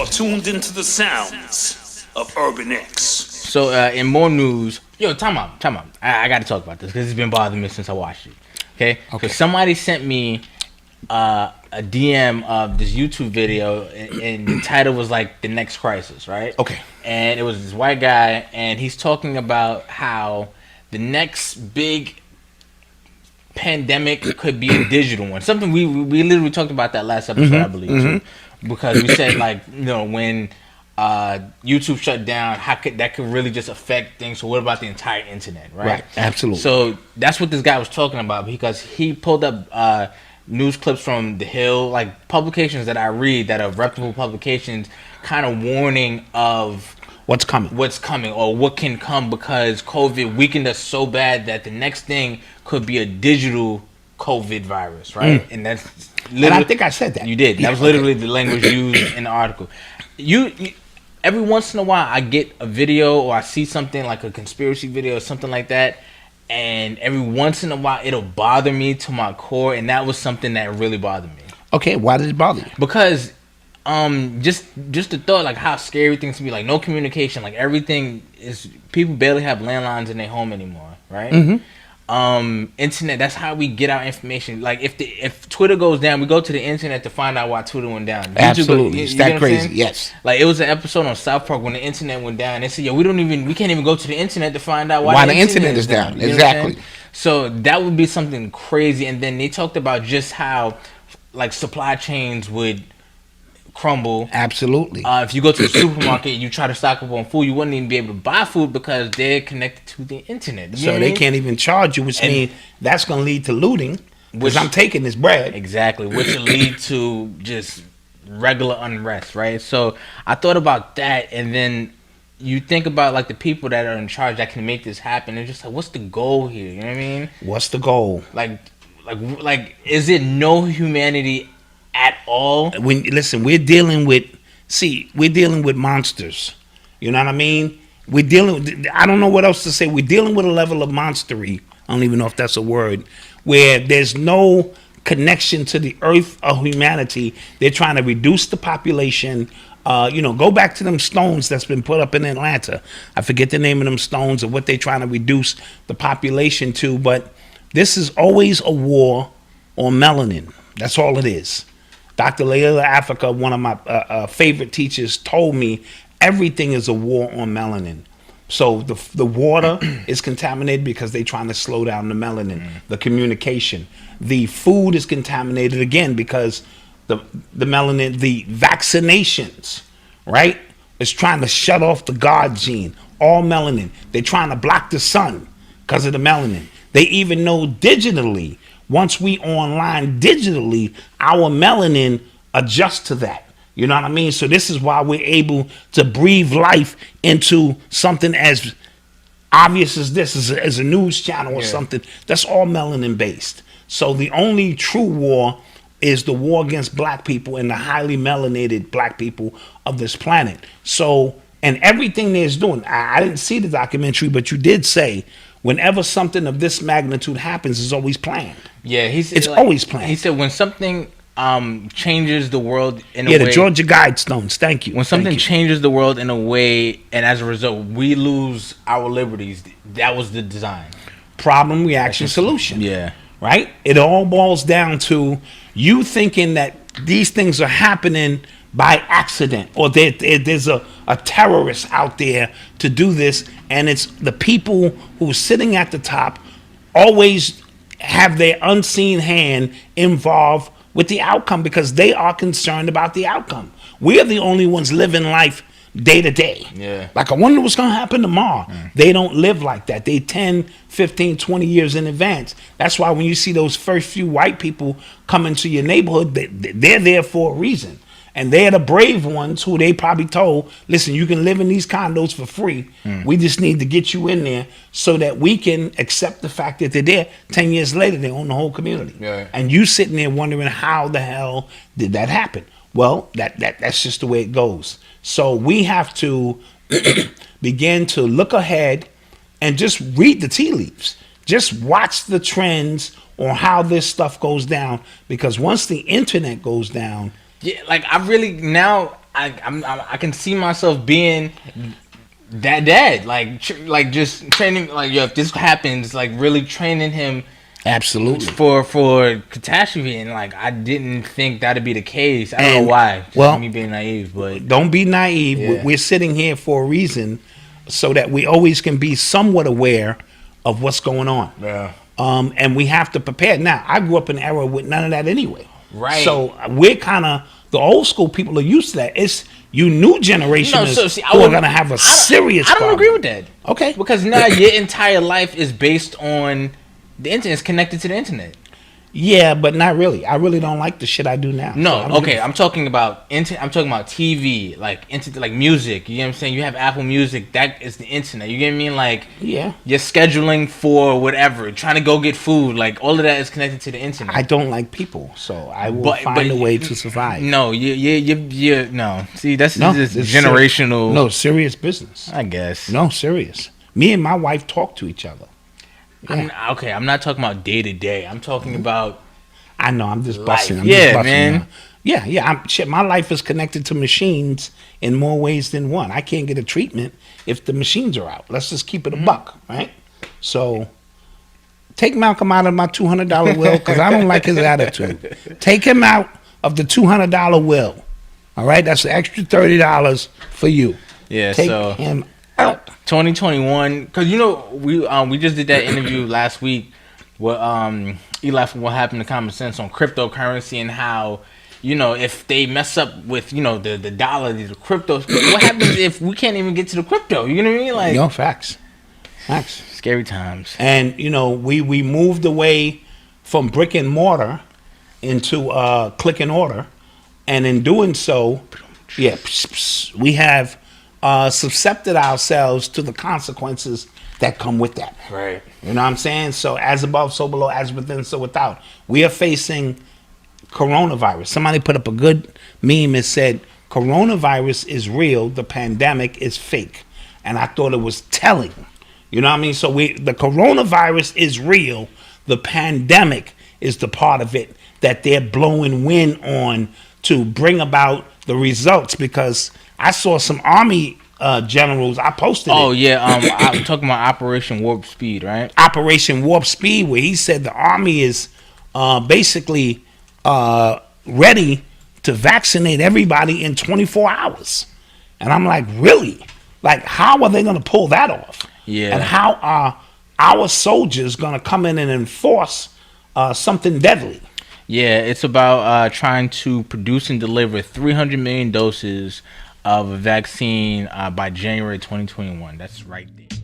are tuned into the sounds of Urban X. So in more news, time out. I got to talk about this because it's been bothering me since I watched it. Okay, because somebody sent me a DM of this YouTube video, and the title was like "The Next Crisis," right? Okay, and it was this white guy, and he's talking about how the next big pandemic could be a digital one. Something we literally talked about that last episode, I believe, too, because we said when YouTube shut down, how could that really just affect things? So what about the entire internet, right? Right, absolutely. So that's what this guy was talking about, because he pulled up news clips from The Hill, like publications that I read that are reputable publications, kind of warning of what's coming, or what can come, because COVID weakened us so bad that the next thing could be a digital COVID virus, right? And that's and I think I said that. You did. That was literally the language used in the article. You every once in a while, I get a video or I see something like a conspiracy video or something like that, and every once in a while it'll bother me to my core, and that was something that really bothered me. Okay, why did it bother you? Because just the thought, like how scary things can be, like no communication, like everything is, people barely have landlines in their home anymore, right? Internet, that's how we get our information. Like if Twitter goes down, we go to the internet to find out why Twitter went down. Absolutely. It's that crazy. Yes. Like it was an episode on South Park when the internet went down. They said, we can't even go to the internet to find out why the internet is down. Exactly. So that would be something crazy. And then they talked about just how like supply chains would crumble. Absolutely. If you go to the supermarket, you try to stock up on food, you wouldn't even be able to buy food because they're connected to the internet. So they can't even charge you, which means that's going to lead to looting, because I'm taking this bread. Exactly, which will lead to just regular unrest, right? So I thought about that, and then you think about like the people that are in charge that can make this happen. It's just like, what's the goal here? You know what I mean? What's the goal? Like, is it no humanity at all? We're dealing with monsters. You know what I mean? I don't know what else to say. We're dealing with a level of monstery. I don't even know if that's a word, where there's no connection to the earth or humanity. They're trying to reduce the population. Go back to them stones that's been put up in Atlanta. I forget the name of them stones or what they're trying to reduce the population to, but this is always a war on melanin. That's all it is. Dr. Layla Africa, one of my favorite teachers, told me everything is a war on melanin. So the water is contaminated because they're trying to slow down the melanin, the communication. The food is contaminated again because the melanin, the vaccinations, right, is trying to shut off the God gene, all melanin. They're trying to block the sun because of the melanin. They even know digitally, once we online digitally, our melanin adjusts to that. You know what I mean? So this is why we're able to breathe life into something as obvious as this, as a news channel or something. That's all melanin based. So the only true war is the war against black people and the highly melanated black people of this planet. So, and everything they're doing, I didn't see the documentary, but you did say, whenever something of this magnitude happens, it's always planned. Yeah, it's always planned. He said when something changes the world in a way. Yeah, the Georgia Guidestones. Thank you. When something changes the world in a way, and as a result, we lose our liberties, that was the design. Problem, reaction, solution. Yeah. Right? It all boils down to you thinking that these things are happening by accident, or there's a terrorist out there to do this, and it's the people who are sitting at the top always have their unseen hand involved with the outcome because they are concerned about the outcome. We are the only ones living life day to day. Yeah. Like, I wonder what's going to happen tomorrow. They don't live like that. They 10, 15, 20 years in advance. That's why when you see those first few white people come into your neighborhood, they're there for a reason. And they're the brave ones who they probably told, listen, you can live in these condos for free. We just need to get you in there so that we can accept the fact that they're there. 10 years later, they own the whole community. Yeah. And you sitting there wondering how the hell did that happen? Well, that's just the way it goes. So we have to begin to look ahead and just read the tea leaves. Just watch the trends on how this stuff goes down, because once the internet goes down, yeah, like I I can see myself being that dad, like just training, like yo, if this happens, like really training him Absolutely. for catastrophe, and like I didn't think that'd be the case. I don't know why. Just well, me being naive, but don't be naive. Yeah. We're sitting here for a reason, so that we always can be somewhat aware of what's going on. Yeah. And we have to prepare. Now, I grew up in an era with none of that anyway. Right. So we're kind of the old school people are used to that. It's you new generation who are going to have a serious I don't problem. agree with that. Okay. Because now your entire life is based on the internet. It's connected to the internet. Yeah, but not really. I really don't like the shit I do now. No, So okay. I'm talking about I'm talking about TV, like like music. You know what I'm saying? You have Apple Music. That is the internet. You get what I mean? Like Yeah. you're scheduling for whatever, trying to go get food. Like all of that is connected to the internet. I don't like people, so I will find a way to survive. No, you no. See, that's No, just it's generational. No, serious business. I guess. No, serious. Me and my wife talk to each other. Yeah. I'm not talking about day to day. I'm talking about I know. I'm just life. busting. I'm Yeah, just busting man. now. Yeah. Shit, my life is connected to machines in more ways than one. I can't get a treatment if the machines are out. Let's just keep it a buck, right? So, take Malcolm out of my $200 will because I don't like his attitude. Take him out of the $200 will. All right, that's an extra $30 for you. Yeah, Take so him out. 2021, because you know we just did that interview last week with Eli from What Happened to Common Sense on cryptocurrency and how, you know, if they mess up with, you know, the dollar, the crypto, what happens if we can't even get to the crypto? You know what I mean? Like, No, facts. scary times. And you know, we moved away from brick and mortar into click and order, and in doing so, yeah, we have subjected ourselves to the consequences that come with that. Right. You know what I'm saying? So as above, so below, as within, so without. We are facing coronavirus. Somebody put up a good meme that said, coronavirus is real, the pandemic is fake. And I thought it was telling. You know what I mean? So the coronavirus is real, the pandemic is the part of it that they're blowing wind on to bring about the results, because I saw some army generals. I posted Oh it. yeah, I'm talking about Operation Warp Speed, right? Operation Warp Speed, where he said the army is basically ready to vaccinate everybody in 24 hours. And I'm like, really? Like, how are they going to pull that off? Yeah. And how are our soldiers going to come in and enforce something deadly? Yeah, it's about trying to produce and deliver 300 million doses of a vaccine by January 2021. That's right there.